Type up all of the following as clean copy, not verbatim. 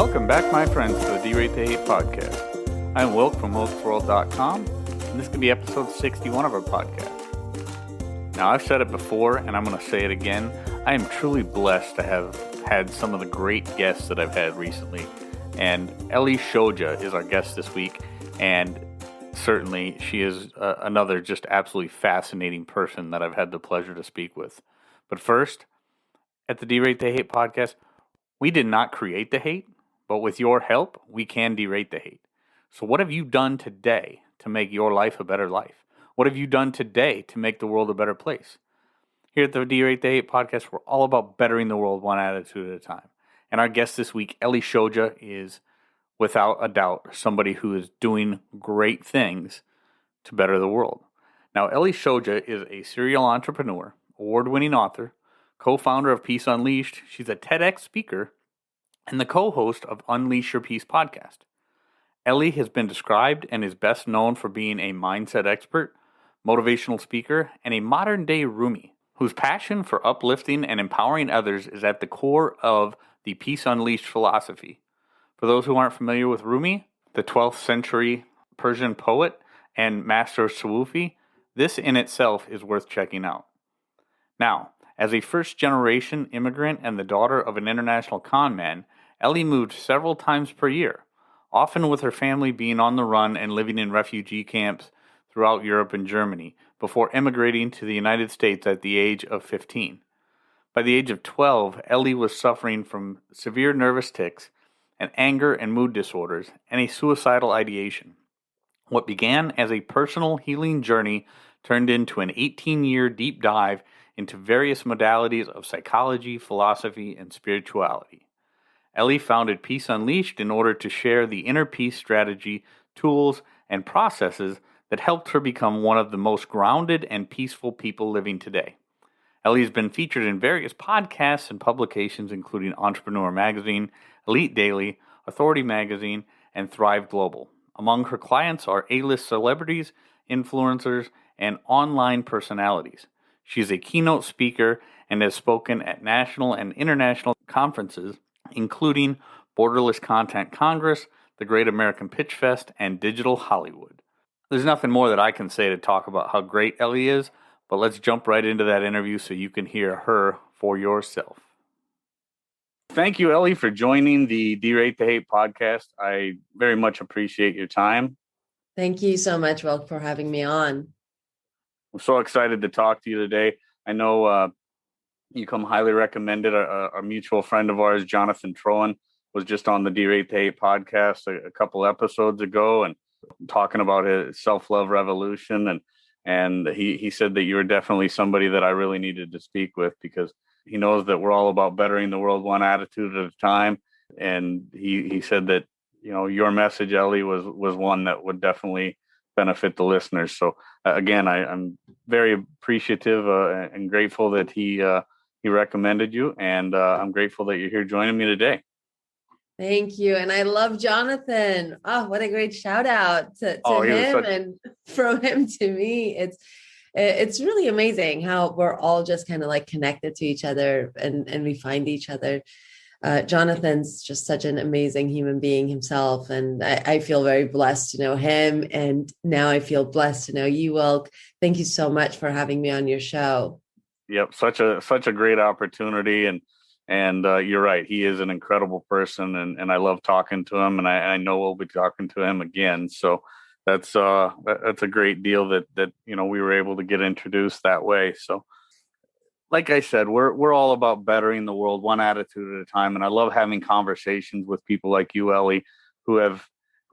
Welcome back, my friends, to the Derate to Hate podcast. I'm Wilk from WilksWorld.com, and this could be episode 61 of our podcast. Now, I've said it before, and I'm going to say it again. I am truly blessed to have had some of the great guests that I've had recently, and Ellie Shoja is our guest this week, and certainly she is another just absolutely fascinating person that I've had the pleasure to speak with. But first, at the Derate to Hate podcast, we did not create the hate, but with your help, we can derate the hate. So what have you done today to make your life a better life? What have you done today to make the world a better place? Here at the Derate the Hate podcast, we're all about bettering the world one attitude at a time. And our guest this week, Ellie Shoja, is without a doubt somebody who is doing great things to better the world. Now, Ellie Shoja is a serial entrepreneur, award-winning author, co-founder of Peace Unleashed. She's a TEDx speaker and the co-host of Unleash Your Peace podcast. Ellie has been described and is best known for being a mindset expert, motivational speaker, and a modern-day Rumi, whose passion for uplifting and empowering others is at the core of the Peace Unleashed philosophy. For those who aren't familiar with Rumi, the 12th century Persian poet and master of Sufi, this in itself is worth checking out. Now, as a first-generation immigrant and the daughter of an international con man, Ellie moved several times per year, often with her family being on the run and living in refugee camps throughout Europe and Germany, before emigrating to the United States at the age of 15. By the age of 12, Ellie was suffering from severe nervous tics, and anger and mood disorders, and a suicidal ideation. What began as a personal healing journey turned into an 18-year deep dive into various modalities of psychology, philosophy, and spirituality. Ellie founded Peace Unleashed in order to share the inner peace strategy, tools, and processes that helped her become one of the most grounded and peaceful people living today. Ellie has been featured in various podcasts and publications, including Entrepreneur Magazine, Elite Daily, Authority Magazine, and Thrive Global. Among her clients are A-list celebrities, influencers, and online personalities. She is a keynote speaker and has spoken at national and international conferences, including Borderless Content Congress, the Great American Pitch Fest, and Digital Hollywood. There's nothing more that I can say to talk about how great Ellie is, but let's jump right into that interview so you can hear her for yourself. Thank you, Ellie, for joining the Derate the Hate podcast. I very much appreciate your time. Thank you so much, Will, for having me on. I'm so excited to talk to you today. I know you come highly recommended. A mutual friend of ours, Jonathan Trowan, was just on the Derate the Hate podcast a couple episodes ago and talking about his self-love revolution. And he said that you were definitely somebody that I really needed to speak with because he knows that we're all about bettering the world one attitude at a time. And he said that, you know, your message, Ellie, was one that would definitely benefit the listeners. So again, I'm very appreciative and grateful that he recommended you. And I'm grateful that you're here joining me today. Thank you. And I love Jonathan. Oh, what a great shout out to him and from him to me. It's really amazing how we're all just kind of like connected to each other and we find each other. Jonathan's just such an amazing human being himself. And I feel very blessed to know him. And now I feel blessed to know you, Wilk. Thank you so much for having me on your show. Yep. Such a great opportunity. And you're right. He is an incredible person and I love talking to him and I know we'll be talking to him again. So that's a great deal that, you know, we were able to get introduced that way. So like I said, we're all about bettering the world one attitude at a time. And I love having conversations with people like you, Ellie, who have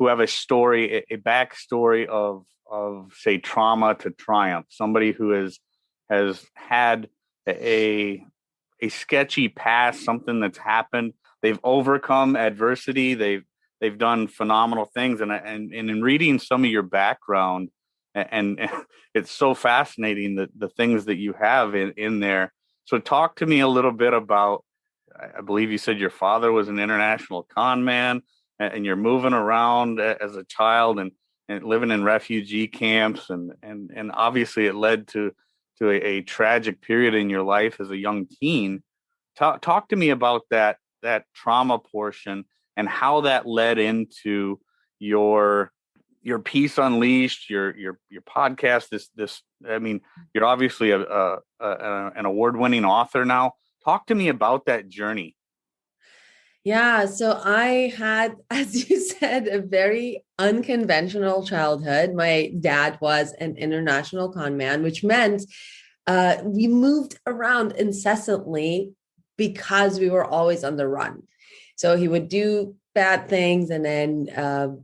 a story, a backstory of say trauma to triumph. Somebody who has had a sketchy past, something that's happened. They've overcome adversity. They've done phenomenal things. And in reading some of your background, and it's so fascinating the things that you have in there. So talk to me a little bit about, I believe you said your father was an international con man and you're moving around as a child and living in refugee camps. And obviously it led to a tragic period in your life as a young teen. Talk to me about that trauma portion and how that led into your Peace Unleashed, your podcast. I mean, you're obviously an award-winning author now. Talk to me about that journey. Yeah, so I had, as you said, a very unconventional childhood. My dad was an international con man, which meant we moved around incessantly because we were always on the run. So he would do bad things, and then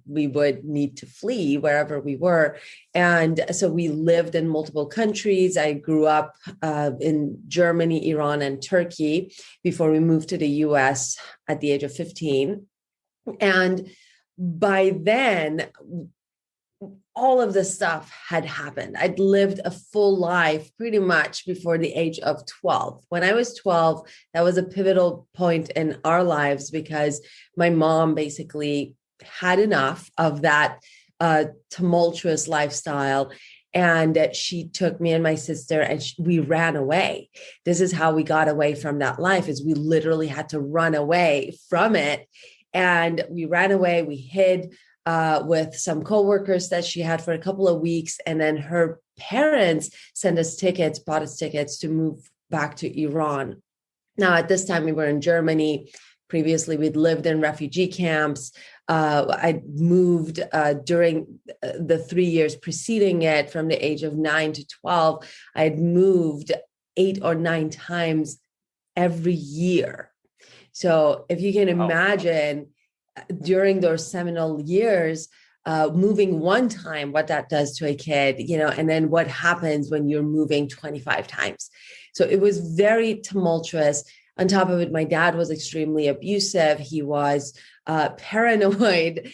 we would need to flee wherever we were. And so we lived in multiple countries. I grew up in Germany, Iran, and Turkey before we moved to the US at the age of 15. And by then, all of this stuff had happened. I'd lived a full life pretty much before the age of 12. When I was 12, that was a pivotal point in our lives because my mom basically had enough of that tumultuous lifestyle. And she took me and my sister and we ran away. This is how we got away from that life, is we literally had to run away from it. And we ran away, we hid with some coworkers that she had for a couple of weeks. And then her parents bought us tickets to move back to Iran. Now, at this time, we were in Germany. Previously, we'd lived in refugee camps. I moved during the 3 years preceding it, from the age of 9 to 12. I had moved 8 or 9 times every year. So if you can imagine, during those seminal years, moving one time, what that does to a kid, and then what happens when you're moving 25 times. So it was very tumultuous. On top of it, my dad was extremely abusive. He was paranoid.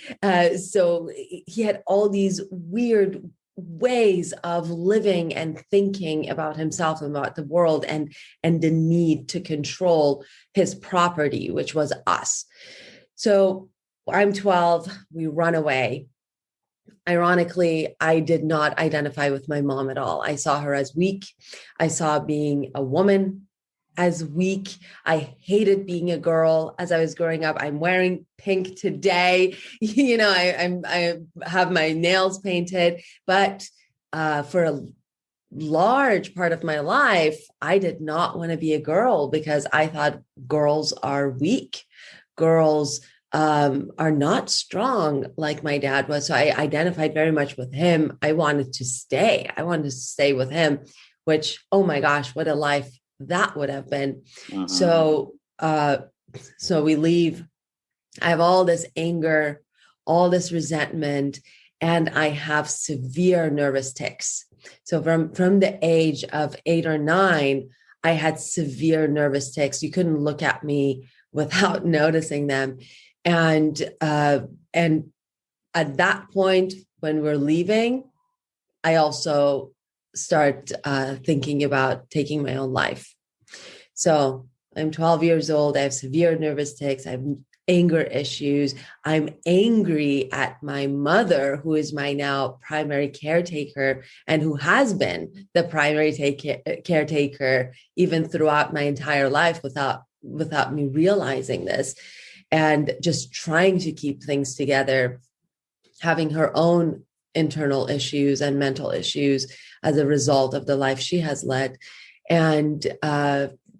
So he had all these weird ways of living and thinking about himself and about the world, and the need to control his property, which was us. So I'm 12, we run away. Ironically, I did not identify with my mom at all. I saw her as weak. I saw being a woman as weak. I hated being a girl as I was growing up. I'm wearing pink today. I have my nails painted, but for a large part of my life, I did not want to be a girl because I thought girls are weak. Girls are not strong like my dad was. So I identified very much with him. I wanted to stay. With him, which, oh my gosh, what a life that would have been. Uh-huh. So we leave. I have all this anger, all this resentment, and I have severe nervous tics. So from the age of 8 or 9, I had severe nervous tics. You couldn't look at me without noticing them. And at that point, when we're leaving, I also start thinking about taking my own life. So I'm 12 years old. I have severe nervous tics. I have anger issues. I'm angry at my mother, who is my now primary caretaker and who has been the primary caretaker even throughout my entire life without me realizing this, and just trying to keep things together, having her own internal issues and mental issues as a result of the life she has led. And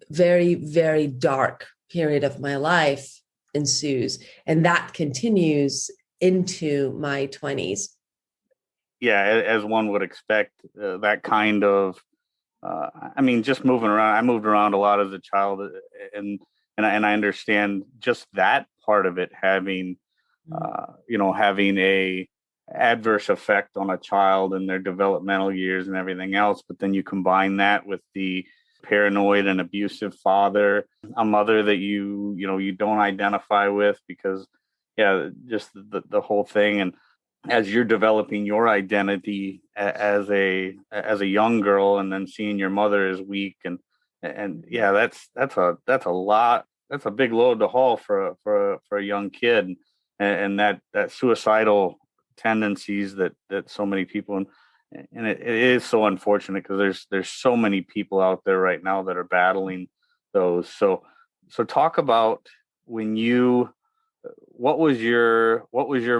very, very dark period of my life ensues. And that continues into my 20s. Yeah, as one would expect, that kind of, just moving around. I moved around a lot as a child, and I understand just that part of it having, having a adverse effect on a child in their developmental years and everything else. But then you combine that with the paranoid and abusive father, a mother that you don't identify with because, just the whole thing. And as you're developing your identity as a young girl, and then seeing your mother as weak, and that's a lot. That's a big load to haul for a young kid, and that suicidal tendencies that so many people, and it is so unfortunate because there's so many people out there right now that are battling those. So talk about when you what was your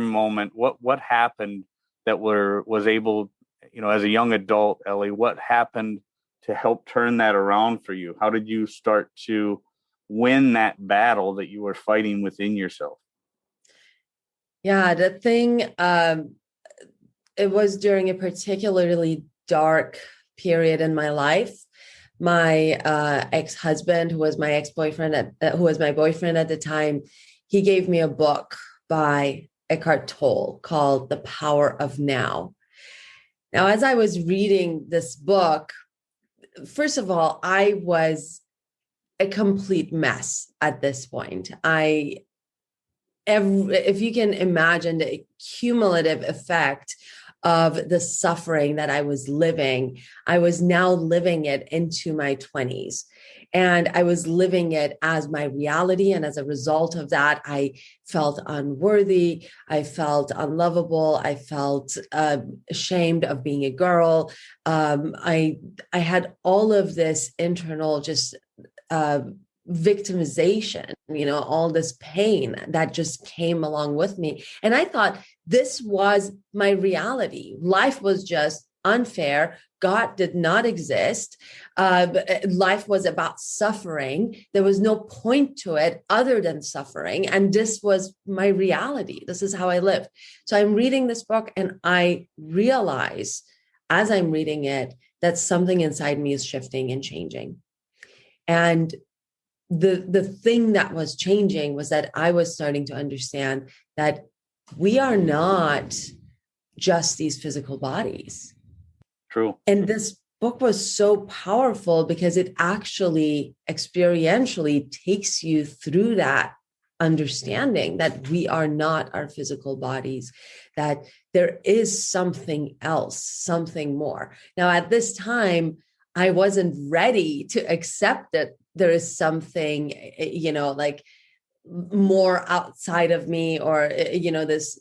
moment? What happened that was able, as a young adult, Ellie, what happened to help turn that around for you? How did you start to win that battle that you were fighting within yourself? Yeah, the thing, it was during a particularly dark period in my life. My ex-husband, who was my ex-boyfriend, who was my boyfriend at the time, he gave me a book by Eckhart Tolle called The Power of Now. Now, as I was reading this book, first of all, I was a complete mess at this point. If you can imagine the cumulative effect of the suffering that I was living, I was now living it into my 20s. And I was living it as my reality. And as a result of that, I felt unworthy. I felt unlovable. I felt ashamed of being a girl. I had all of this internal just victimization, all this pain that just came along with me. And I thought this was my reality. Life was just unfair. God did not exist. Life was about suffering. There was no point to it other than suffering. And this was my reality. This is how I lived. So I'm reading this book and I realize as I'm reading it that something inside me is shifting and changing. And the thing that was changing was that I was starting to understand that we are not just these physical bodies. True. And this book was so powerful because it actually experientially takes you through that understanding that we are not our physical bodies, that there is something else, something more. Now, at this time, I wasn't ready to accept that there is something, like more outside of me, or, this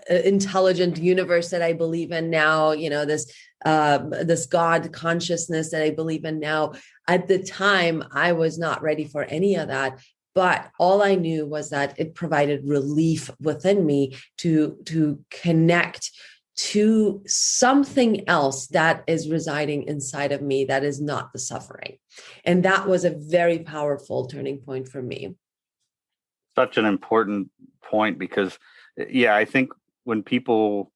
intelligent universe that I believe in now, this God consciousness that I believe in now. At the time, I was not ready for any of that. But all I knew was that it provided relief within me to connect to something else that is residing inside of me that is not the suffering. And that was a very powerful turning point for me. Such an important point because, I think people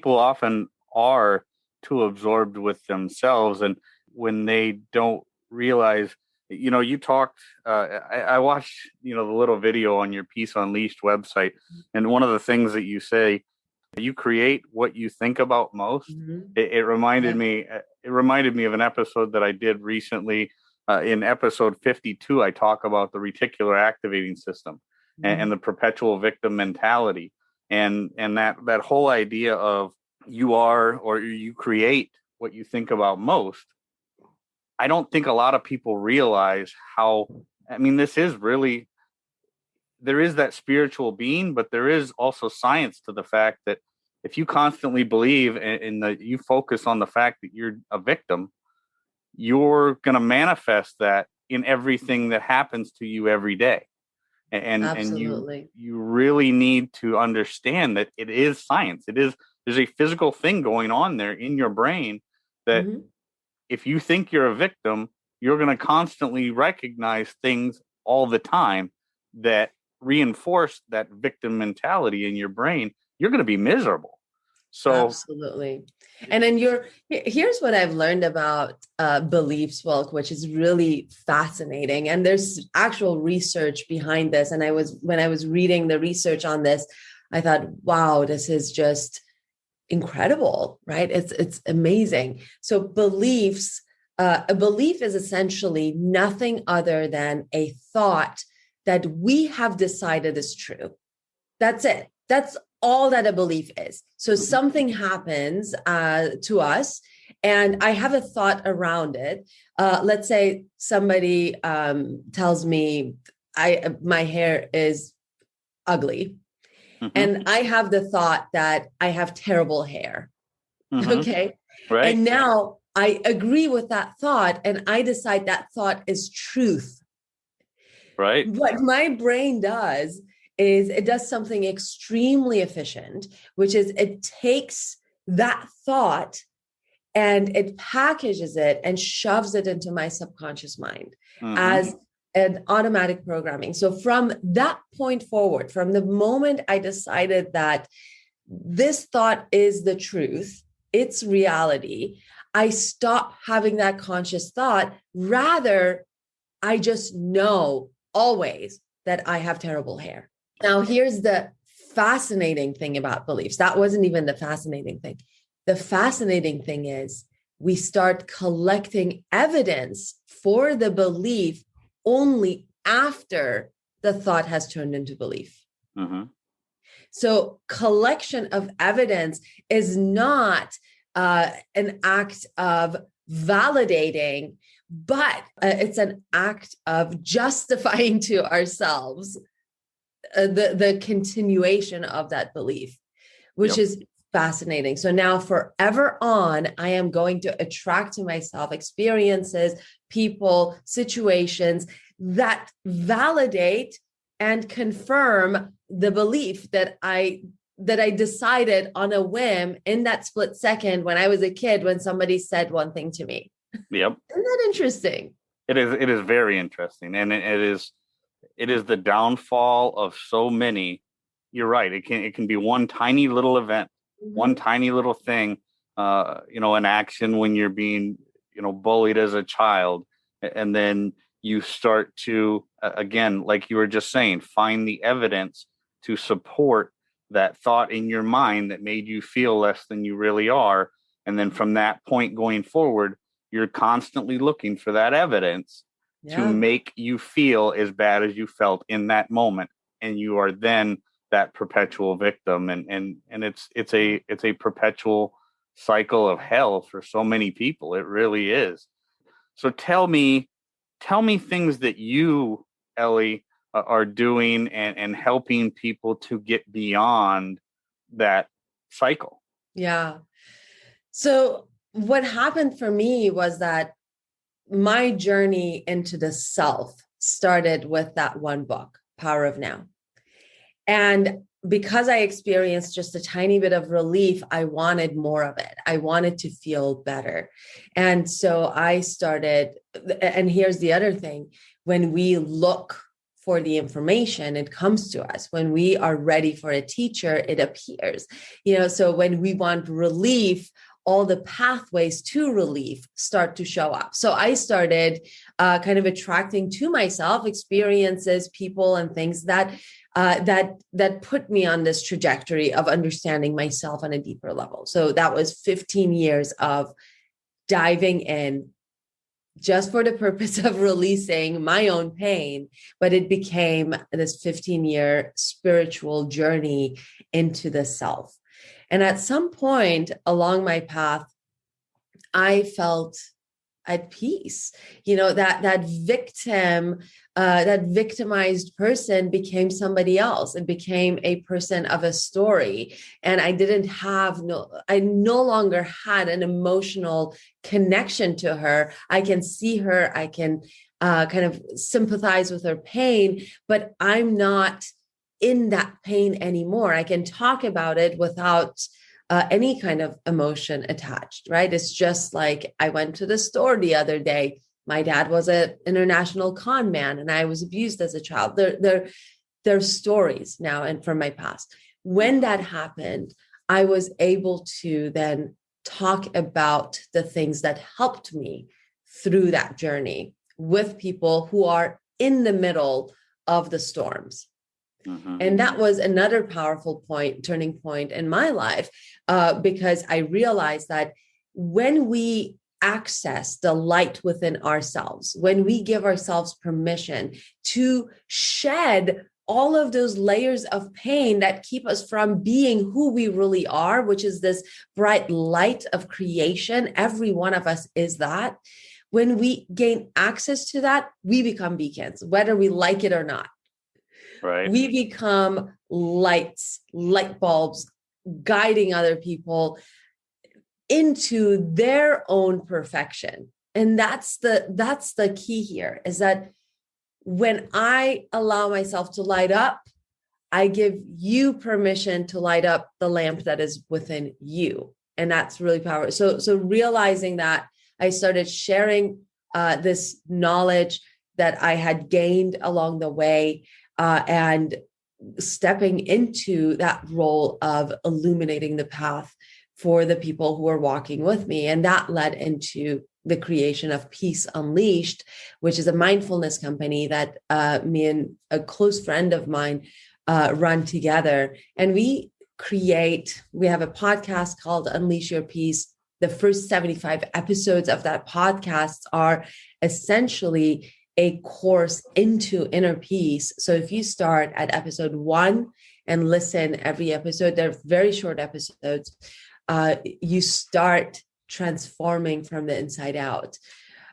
often are too absorbed with themselves, and when they don't realize, you talked, I watched, the little video on your Peace Unleashed website, and one of the things that you say, you create what you think about most. Mm-hmm. It reminded me of an episode that I did recently. In episode 52, I talk about the reticular activating system and the perpetual victim mentality, and that whole idea of you create what you think about most. I don't think a lot of people realize how. This is really, there is that spiritual being, but there is also science to the fact that if you constantly believe you focus on the fact that you're a victim, you're going to manifest that in everything that happens to you every day. And you really need to understand that it is science. There's a physical thing going on there in your brain that if you think you're a victim, you're going to constantly recognize things all the time that reinforce that victim mentality in your brain. You're going to be miserable. So absolutely. And then here's what I've learned about beliefs, Wilk, which is really fascinating. And there's actual research behind this. And when I was reading the research on this, I thought, wow, this is just incredible, right? It's amazing. So beliefs, a belief is essentially nothing other than a thought that we have decided is true. That's it. That's all that a belief is. So something happens to us, and I have a thought around it. Let's say somebody tells me my hair is ugly, and I have the thought that I have terrible hair. Okay, right. And now I agree with that thought, and I decide that thought is truth. Right. What my brain does is it does something extremely efficient, which is it takes that thought and it packages it and shoves it into my subconscious mind as an automatic programming. So from that point forward, from the moment I decided that this thought is the truth, it's reality, I stop having that conscious thought. Rather, I just know always that I have terrible hair. Now, here's the fascinating thing about beliefs. That wasn't even the fascinating thing. The fascinating thing is we start collecting evidence for the belief only after the thought has turned into belief. So collection of evidence is not an act of validating, but it's an act of justifying to ourselves the continuation of that belief, which is fascinating. So now forever on, I am going to attract to myself experiences, people, situations that validate and confirm the belief that I decided on a whim in that split second when I was a kid, when somebody said one thing to me. Yep. Isn't that interesting? It is very interesting. And it is the downfall of so many. You're right. It can be one tiny little event, one tiny little thing, an action when you're being, bullied as a child. And then you start to, again, like you were just saying, find the evidence to support that thought in your mind that made you feel less than you really are. And then from that point going forward, you're constantly looking for that evidence to make you feel as bad as you felt in that moment. And you are then that perpetual victim. And it's a perpetual cycle of hell for so many people. It really is. So tell me things that you, Ellie, are doing and helping people to get beyond that cycle. Yeah. So what happened for me was that my journey into the self started with that one book, Power of Now. And because I experienced just a tiny bit of relief, I wanted more of it. I wanted to feel better. And so I started, and here's the other thing, when we look for the information, it comes to us. When we are ready for a teacher, it appears. So when we want relief, all the pathways to relief start to show up. So I started kind of attracting to myself experiences, people, and things that put me on this trajectory of understanding myself on a deeper level. So that was 15 years of diving in just for the purpose of releasing my own pain, but it became this 15-year spiritual journey into the self. And at some point along my path, I felt at peace. That victim, that victimized person became somebody else. It became a person of a story. And I no longer had an emotional connection to her. I can see her, I can kind of sympathize with her pain, but I'm not in that pain anymore. I can talk about it without any kind of emotion attached, right? It's just like I went to the store the other day. My dad was an international con man and I was abused as a child. They're stories now and from my past. When that happened, I was able to then talk about the things that helped me through that journey with people who are in the middle of the storms. And that was another powerful turning point in my life, because I realized that when we access the light within ourselves, when we give ourselves permission to shed all of those layers of pain that keep us from being who we really are, which is this bright light of creation. Every one of us is that. When we gain access to that, we become beacons, whether we like it or not. Right. We become light bulbs, guiding other people into their own perfection. And that's the key here, is that when I allow myself to light up, I give you permission to light up the lamp that is within you. And that's really powerful. So realizing that, I started sharing this knowledge that I had gained along the way, and stepping into that role of illuminating the path for the people who are walking with me. And that led into the creation of Peace Unleashed, which is a mindfulness company that me and a close friend of mine run together. And we have a podcast called Unleash Your Peace. The first 75 episodes of that podcast are essentially a course into inner peace. So if you start at episode 1 and listen every episode, they're very short episodes, you start transforming from the inside out.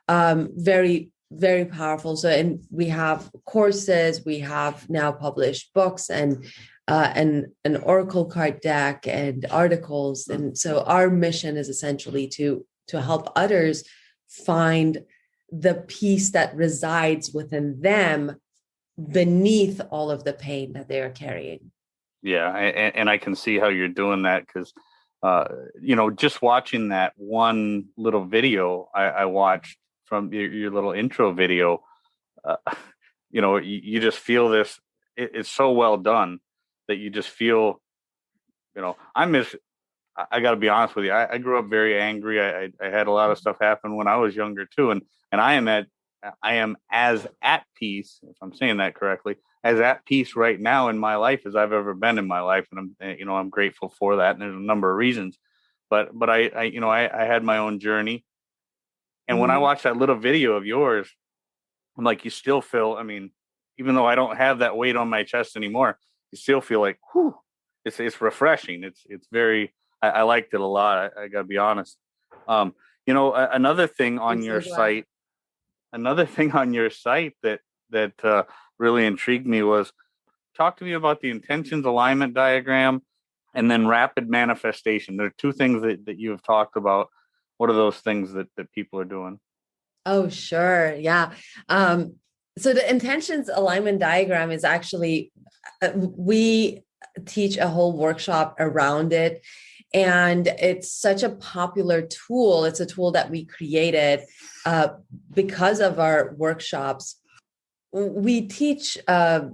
Very, very powerful. So, and we have courses, we have now published books and an oracle card deck and articles. And so our mission is essentially to help others find the peace that resides within them beneath all of the pain that they are carrying. Yeah. And I can see how you're doing that, because, just watching that one little video I watched from your little intro video, you just feel this, it's so well done that you just feel, I got to be honest with you. I grew up very angry. I had a lot of stuff happen when I was younger too. And I am as at peace, if I'm saying that correctly, as at peace right now in my life as I've ever been in my life. And I'm grateful for that. And there's a number of reasons, but I had my own journey. And when I watched that little video of yours, I'm like, you still feel, even though I don't have that weight on my chest anymore, you still feel like, whew, it's refreshing. It's very, I liked it a lot. I gotta be honest. Another thing on your site that really intrigued me was, talk to me about the intentions alignment diagram and then rapid manifestation. There are two things that you have talked about. What are those things that people are doing? Oh, sure. Yeah. So the intentions alignment diagram is actually, we teach a whole workshop around it. And it's such a popular tool. It's a tool that we created because of our workshops. We teach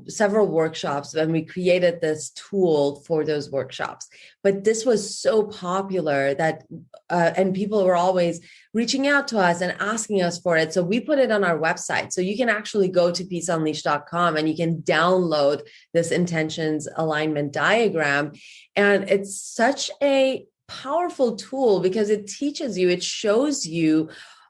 several workshops, and we created this tool for those workshops. But this was so popular that, and people were always reaching out to us and asking us for it. So we put it on our website. So you can actually go to peaceunleashed.com and you can download this intentions alignment diagram. And it's such a powerful tool because it teaches you, it shows you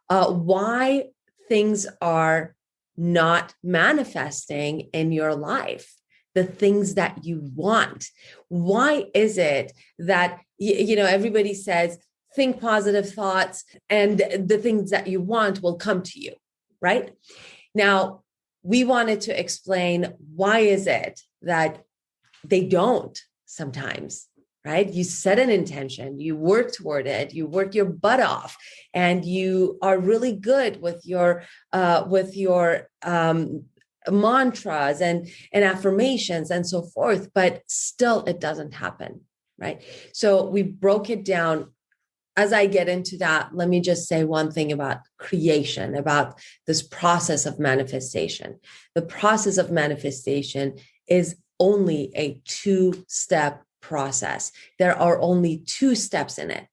why things are not manifesting in your life, the things that you want. Why is it that, everybody says, think positive thoughts and the things that you want will come to you, right? Now, we wanted to explain, why is it that they don't sometimes, right? You set an intention, you work toward it, you work your butt off, and you are really good with your mantras and affirmations and so forth, but still it doesn't happen, right? So we broke it down. As I get into that, let me just say one thing about creation, about this process of manifestation. The process of manifestation is only a 2-step process. There are only 2 steps in it.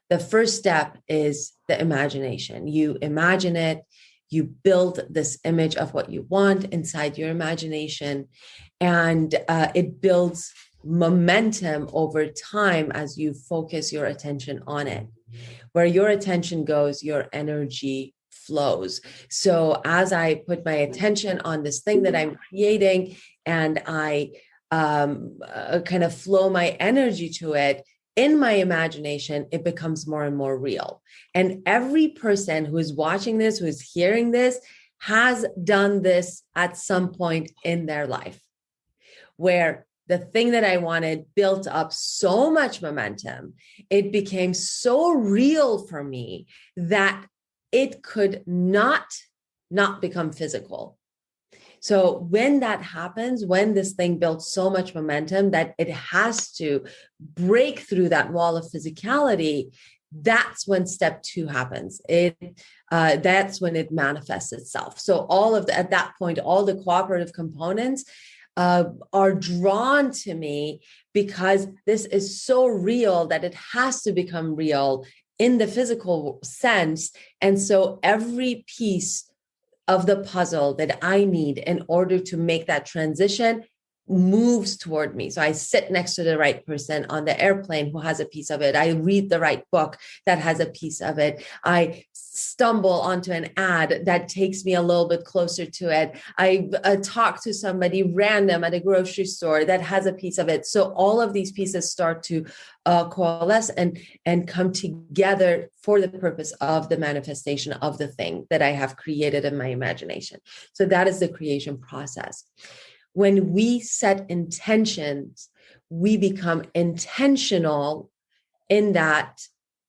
The first step is the imagination. You imagine it, you build this image of what you want inside your imagination, and it builds momentum over time as you focus your attention on it. Where your attention goes, your energy flows. So as I put my attention on this thing that I'm creating, and I kind of flow my energy to it in my imagination, it becomes more and more real. And every person who is watching this, who is hearing this, has done this at some point in their life, where the thing that I wanted built up so much momentum. It became so real for me that it could not become physical. So when that happens, when this thing builds so much momentum that it has to break through that wall of physicality, that's when step 2 happens. That's when it manifests itself. So at that point, all the cooperative components are drawn to me because this is so real that it has to become real in the physical sense. And so every piece of the puzzle that I need in order to make that transition moves toward me. So I sit next to the right person on the airplane who has a piece of it. I read the right book that has a piece of it. I stumble onto an ad that takes me a little bit closer to it. I talk to somebody random at a grocery store that has a piece of it. So all of these pieces start to coalesce and come together for the purpose of the manifestation of the thing that I have created in my imagination. So that is the creation process. When we set intentions, we become intentional in that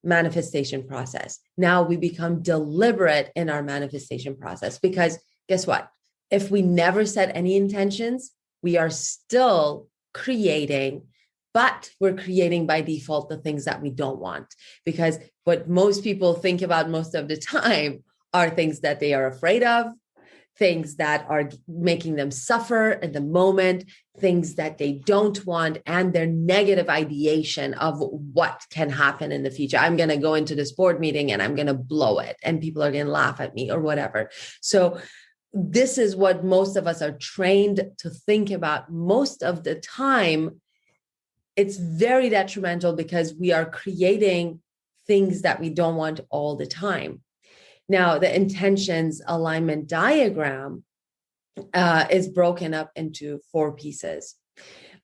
manifestation process. Now we become deliberate in our manifestation process, because guess what? If we never set any intentions, we are still creating, but we're creating by default the things that we don't want. Because what most people think about most of the time are things that they are afraid of, things that are making them suffer in the moment, things that they don't want, and their negative ideation of what can happen in the future. I'm going to go into this board meeting and I'm going to blow it and people are going to laugh at me or whatever. So this is what most of us are trained to think about most of the time. It's very detrimental because we are creating things that we don't want all the time. Now, the intentions alignment diagram is broken up into 4 pieces.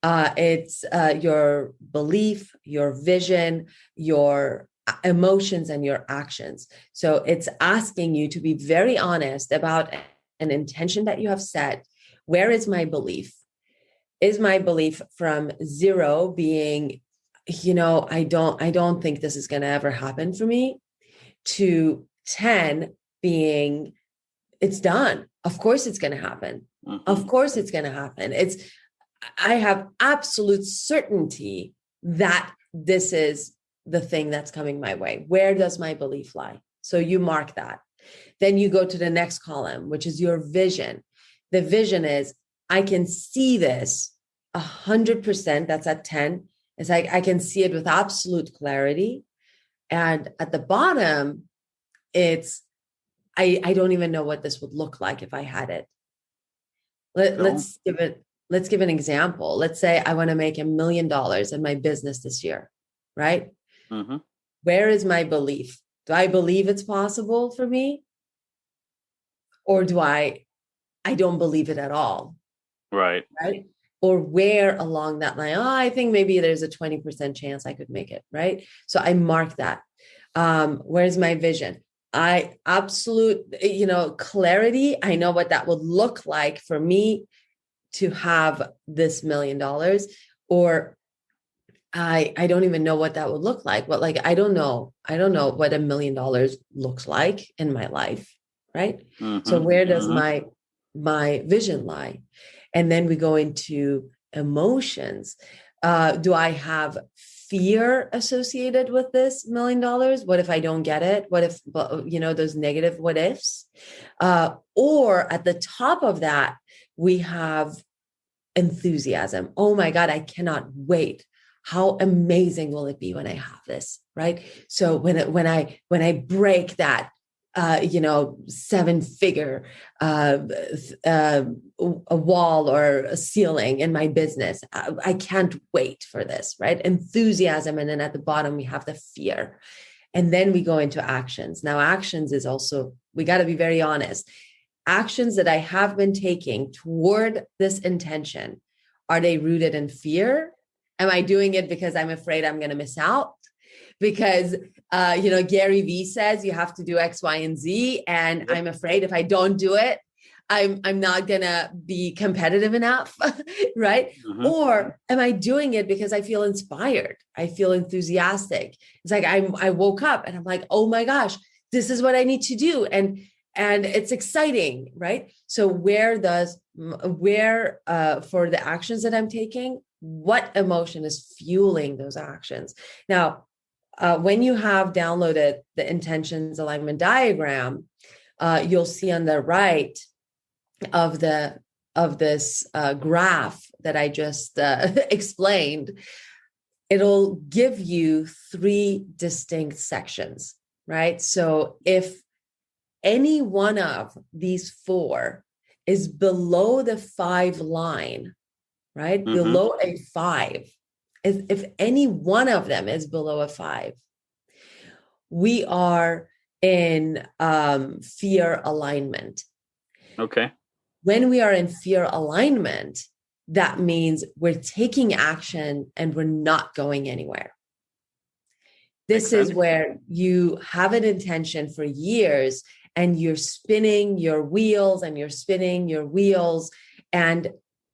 It's your belief, your vision, your emotions, and your actions. So it's asking you to be very honest about an intention that you have set. Where is my belief? Is my belief from 0 being, I don't think this is going to ever happen for me, to 10 being, it's done. Of course it's going to happen. Mm-hmm. Of course it's going to happen. I have absolute certainty that this is the thing that's coming my way. Where does my belief lie? So you mark that. Then you go to the next column, which is your vision. The vision is, I can see this 100%. That's at 10. It's like, I can see it with absolute clarity. And at the bottom, it's, I don't even know what this would look like if I had it. Let's give an example. Let's say I want to make $1 million in my business this year, right? Mm-hmm. Where is my belief? Do I believe it's possible for me? Or do I don't believe it at all? Right. Right. Or where along that line, I think maybe there's a 20% chance I could make it. Right. So I mark that. Where's my vision? Absolute, clarity. I know what that would look like for me to have this $1 million, or I don't even know what that would look like, but I don't know what $1 million looks like in my life. Right. Mm-hmm. So where does my vision lie? And then we go into emotions. Do I have fear associated with this $1 million? What if I don't get it? What if, those negative what ifs? Or at the top of that, we have enthusiasm. Oh my God, I cannot wait. How amazing will it be when I have this, right? So when I break that, 7-figure, a wall or a ceiling in my business, I can't wait for this, right? Enthusiasm. And then at the bottom, we have the fear. And then we go into actions. Now, actions is also, we got to be very honest. Actions that I have been taking toward this intention, are they rooted in fear? Am I doing it because I'm afraid I'm going to miss out? Because, Gary Vee says you have to do X, Y, and Z. And I'm afraid if I don't do it, I'm not going to be competitive enough, right? Mm-hmm. Or am I doing it because I feel inspired? I feel enthusiastic. It's like I woke up and I'm like, oh my gosh, this is what I need to do. And and it's exciting, right? So for the actions that I'm taking, what emotion is fueling those actions? Now, when you have downloaded the intentions alignment diagram, you'll see on the right of this graph that I just explained, it'll give you 3 distinct sections, right? So if any one of these 4 is below the 5 line, right? Mm-hmm. Below a 5, if any one of them is below a 5, we are in fear alignment. Okay. When we are in fear alignment, that means we're taking action and we're not going anywhere. This is where you have an intention for years and you're spinning your wheels and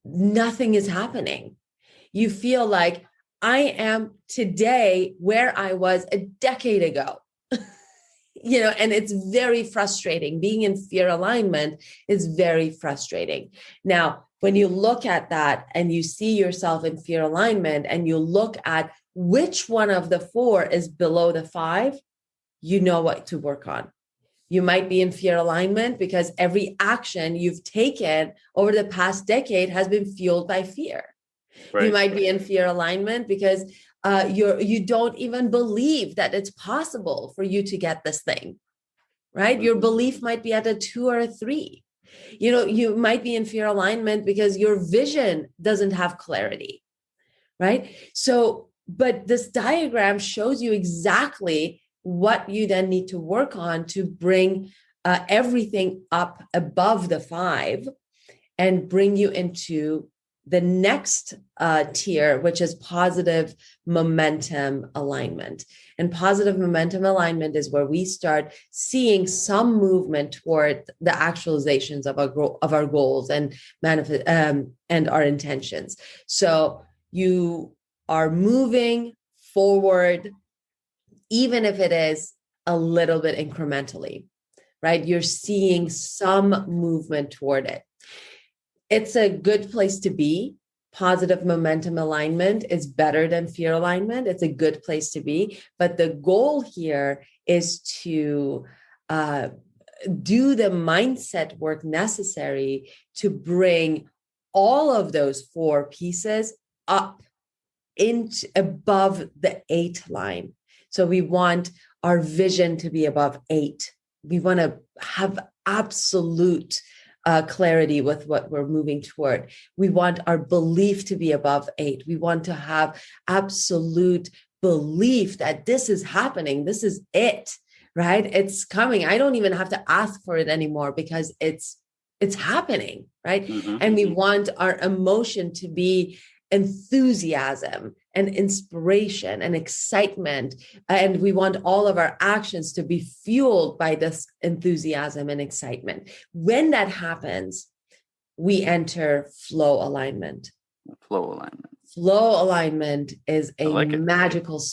nothing is happening. You feel like I am today where I was a decade ago. And it's very frustrating. Being in fear alignment is very frustrating. Now, when you look at that and you see yourself in fear alignment and you look at which one of the 4 is below the 5, you know what to work on. You might be in fear alignment because every action you've taken over the past decade has been fueled by fear. Right. You might be in fear alignment because you don't even believe that it's possible for you to get this thing, right? Your belief might be at a 2 or a 3. You might be in fear alignment because your vision doesn't have clarity, right? So, but this diagram shows you exactly what you then need to work on to bring everything up above the 5 and bring you into the next tier, which is positive momentum alignment. And positive momentum alignment is where we start seeing some movement toward the actualizations of our goals and and our intentions. So you are moving forward, even if it is a little bit incrementally, right? You're seeing some movement toward it. It's a good place to be. Positive momentum alignment is better than fear alignment. It's a good place to be. But the goal here is to do the mindset work necessary to bring all of those 4 pieces up into above the 8 line. So we want our vision to be above 8. We want to have absolute clarity with what we're moving toward. We want our belief to be above 8. We want to have absolute belief that this is happening. This is it, right? It's coming. I don't even have to ask for it anymore because it's happening, right? Mm-hmm. And we want our emotion to be enthusiasm and inspiration and excitement. And we want all of our actions to be fueled by this enthusiasm and excitement. When that happens, we enter flow alignment. Flow alignment is a magical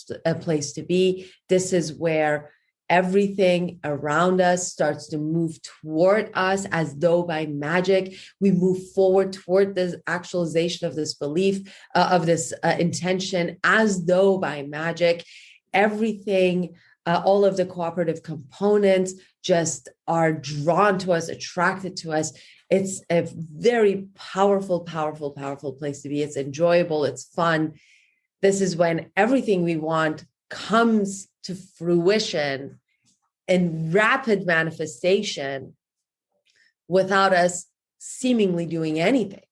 place to be. This is where everything around us starts to move toward us as though by magic. We move forward toward the actualization of this belief, of this intention, as though by magic. Everything, all of the cooperative components just are drawn to us, attracted to us. It's a very powerful, powerful, powerful place to be. It's enjoyable. It's fun. This is when everything we want comes to fruition in rapid manifestation without us seemingly doing anything.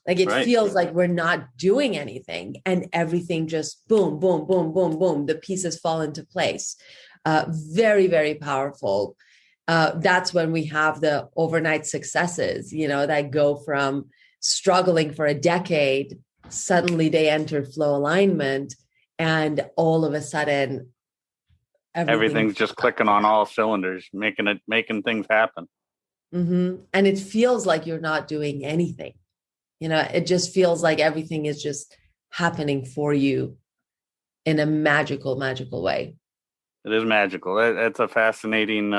Like it feels like we're not doing anything and everything just boom, boom, boom, boom, boom. The pieces fall into place. Very, very powerful. That's when we have the overnight successes, that go from struggling for a decade. Suddenly they enter flow alignment and all of a sudden everything's just clicking on all cylinders, making things happen. Mm-hmm. And it feels like you're not doing anything. It just feels like everything is just happening for you in a magical, magical way. It is magical. It's a fascinating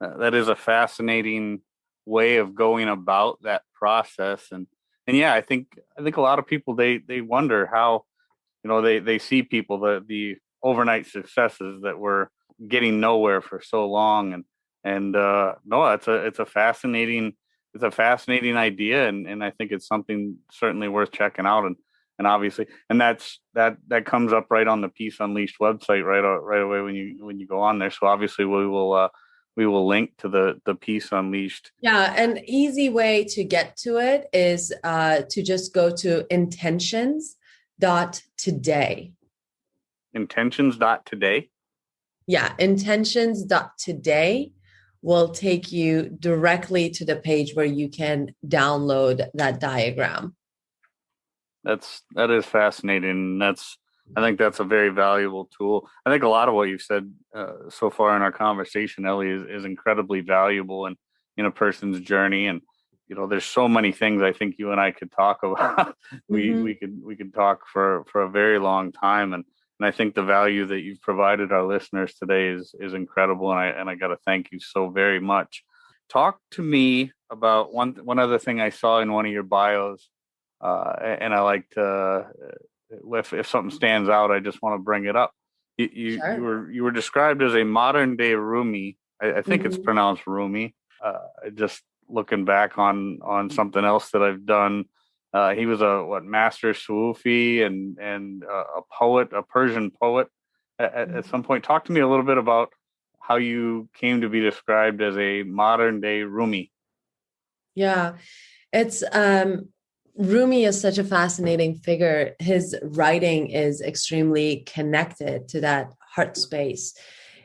That is a fascinating way of going about that process, and yeah, I think a lot of people they wonder how, they see people, the overnight successes that were getting nowhere for so long, and no, it's a fascinating idea, and I think it's something certainly worth checking out, and obviously, and that comes up right on the Peace Unleashed website right away when you go on there. So obviously we will link to the Peace Unleashed. Yeah, an easy way to get to it is to just go to intentions.today. Intentions.today? Yeah, intentions.today will take you directly to the page where you can download that diagram. That is fascinating. I think that's a very valuable tool. I think a lot of what you've said so far in our conversation, Ellie, is incredibly valuable in a person's journey. And there's so many things I think you and I could talk about. we could talk for a very long time, and I think the value that you've provided our listeners today is incredible. And I got to thank you so very much. Talk to me about one other thing I saw in one of your bios, and I like to. If something stands out, I just want to bring it up. Sure. You were described as a modern day Rumi. I think it's pronounced Rumi. Just looking back on something else that I've done, he was a master Sufi and a poet, a Persian poet. At some point, talk to me a little bit about how you came to be described as a modern day Rumi. Yeah, it's Rumi is such a fascinating figure. His writing is extremely connected to that heart space.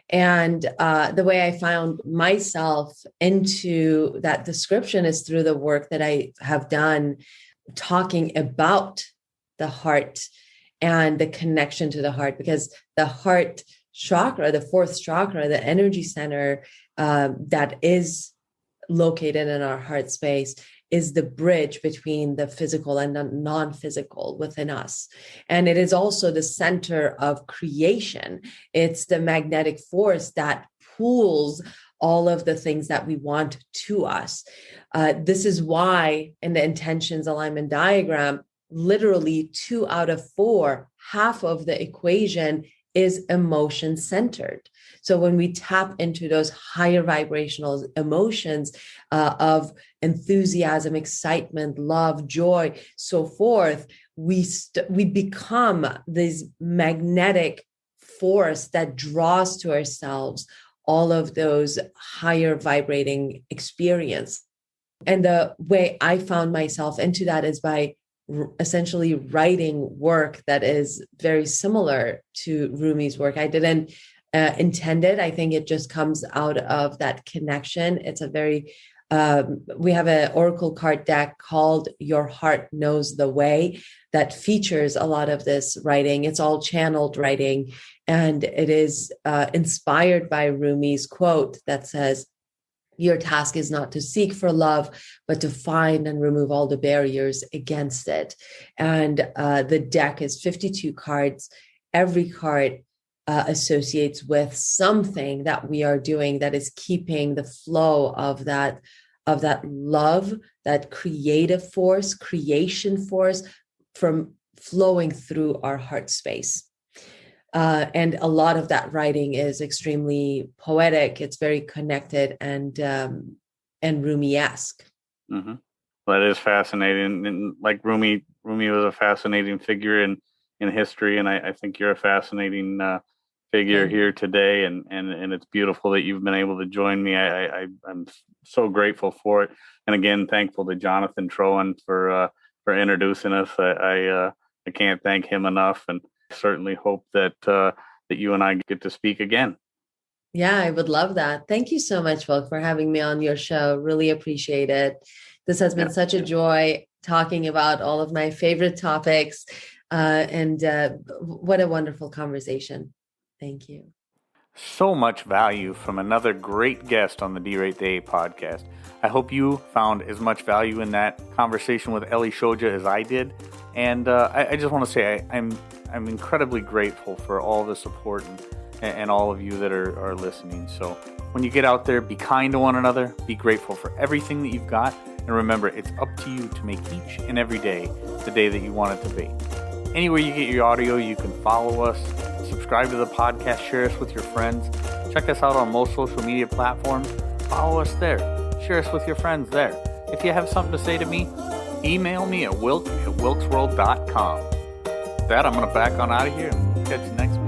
And the way I found myself into that description is through the work that I have done talking about the heart and the connection to the heart, because the heart chakra, the fourth chakra, the energy center that is located in our heart space, is the bridge between the physical and the non-physical within us. And it is also the center of creation. It's the magnetic force that pulls all of the things that we want to us. This is why in the intentions alignment diagram, literally 2 out of 4, half of the equation is emotion centered. So when we tap into those higher vibrational emotions of enthusiasm, excitement, love, joy, so forth, we become this magnetic force that draws to ourselves all of those higher vibrating experience. And the way I found myself into that is by essentially writing work that is very similar to Rumi's work. I didn't intend it. I think it just comes out of that connection. It's a very, we have an oracle card deck called Your Heart Knows the Way that features a lot of this writing. It's all channeled writing, and it is inspired by Rumi's quote that says, "Your task is not to seek for love, but to find and remove all the barriers against it." And the deck is 52 cards. Every card associates with something that we are doing that is keeping the flow of that love, that creative force, creation force from flowing through our heart space. And a lot of that writing is extremely poetic. It's very connected and Rumi-esque. Mm-hmm. That is fascinating. And like Rumi was a fascinating figure in history, and I think you're a fascinating figure here today. And it's beautiful that you've been able to join me. I'm so grateful for it. And again, thankful to Jonathan Trowan for introducing us. I can't thank him enough, and certainly hope that you and I get to speak again. Yeah, I would love that. Thank you so much, Volk, for having me on your show. Really appreciate it. This has been such a joy talking about all of my favorite topics, and what a wonderful conversation. Thank you. So much value from another great guest on the Derate Day podcast. I hope you found as much value in that conversation with Ellie Shoja as I did. And I just want to say I'm incredibly grateful for all the support and all of you that are listening. So When you get out there, be kind to one another, be grateful for everything that you've got, and remember, it's up to you to make each and every day the day that you want it to be. Anywhere you get your audio, you can follow us, subscribe to the podcast, share us with your friends, check us out on most social media platforms, follow us there, share us with your friends there. If you have something to say to me, email me at wilk@wilksworld.com. With that, I'm going to back on out of here and catch you next week.